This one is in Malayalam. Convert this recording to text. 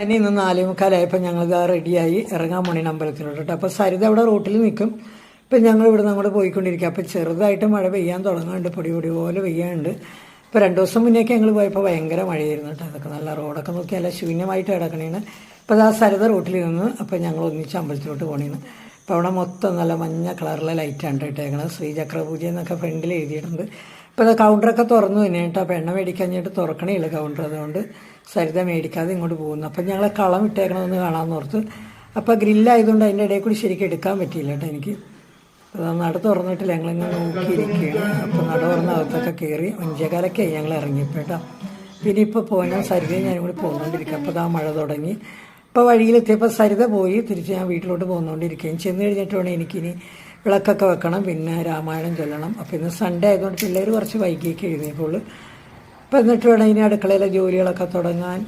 എന്നെ ഇന്ന് 4:45 ഞങ്ങളിതാ റെഡിയായി ഇറങ്ങാൻ പോണേന് അമ്പലത്തിലോട്ട് കേട്ടോ. അപ്പോൾ സരിത അവിടെ റോട്ടിൽ നിൽക്കും. ഇപ്പം ഞങ്ങൾ ഇവിടെ നിന്ന് അങ്ങോട്ട് പോയിക്കൊണ്ടിരിക്കുക. അപ്പോൾ ചെറുതായിട്ട് മഴ പെയ്യാൻ തുടങ്ങാണ്ട്, പൊടി പൊടി പോലെ പെയ്യാണ്ട്. ഇപ്പോൾ 2 ദിവസം മുന്നേക്ക് ഞങ്ങൾ പോയപ്പോൾ ഭയങ്കര മഴയായിരുന്നു കേട്ടോ. അതൊക്കെ നല്ല റോഡൊക്കെ നോക്കി നല്ല ശൂന്യമായിട്ട് കിടക്കണേന്. അപ്പോൾ ആ സരിത റോട്ടിൽ നിന്ന് അപ്പോൾ ഞങ്ങൾ ഒന്നിച്ച് അമ്പലത്തിലോട്ട് പോണേന്. അപ്പോൾ അവിടെ മൊത്തം നല്ല മഞ്ഞ കളറിലെ ലൈറ്റാണ് ഇട്ടേക്കണത്. ശ്രീചക്ര പൂജ എന്നൊക്കെ ഫ്രണ്ടിൽ എഴുതിയിട്ടുണ്ട്. ഇപ്പോൾ അത് കൗണ്ടറൊക്കെ തുറന്നു തന്നെ കേട്ടോ. അപ്പോൾ എണ്ണ മേടിക്കാഞ്ഞിട്ട് തുറക്കണേയില്ല കൗണ്ടർ. അതുകൊണ്ട് സരിത മേടിക്കാതെ ഇങ്ങോട്ട് പോകുന്നു. അപ്പം ഞങ്ങൾ കളം ഇട്ടേക്കണമെന്ന് കാണാമെന്ന് ഓർത്ത്. അപ്പോൾ ഗ്രില്ലായതുകൊണ്ട് അതിൻ്റെ ഇടയിൽ കൂടി ശരിക്കും എടുക്കാൻ പറ്റിയില്ല കേട്ടോ എനിക്ക്. അത് നട തുറന്നിട്ടില്ല, ഞങ്ങളിങ്ങനെ നോക്കിയിരിക്കുകയാണ്. അപ്പോൾ നട തുറന്ന അകത്തൊക്കെ കയറി 5:15 ഞങ്ങൾ ഇറങ്ങിയപ്പോൾ കേട്ടോ. പിന്നെ ഇപ്പോൾ പോകാൻ സരിതയും ഞാനും കൂടി പോകുന്നുകൊണ്ടിരിക്കുക. അപ്പോൾ ആ മഴ തുടങ്ങി. ഇപ്പോൾ വഴിയിലെത്തിയപ്പോൾ സരിത പോയി. തിരിച്ച് ഞാൻ വീട്ടിലോട്ട് പോകുന്നുകൊണ്ടിരിക്കുകയും ചെന്ന് കഴിഞ്ഞിട്ട് വേണം എനിക്കിനി വിളക്കൊക്കെ വെക്കണം, പിന്നെ രാമായണം ചൊല്ലണം. അപ്പോൾ ഇന്ന് സൺഡേ ആയതുകൊണ്ട് പിള്ളേർ കുറച്ച് വൈകിയൊക്കെ എഴുന്നേക്കുള്ളൂ. അപ്പോൾ എന്നിട്ട് വേണം ഇനി അടുക്കളയിലെ ജോലികളൊക്കെ തുടങ്ങാൻ.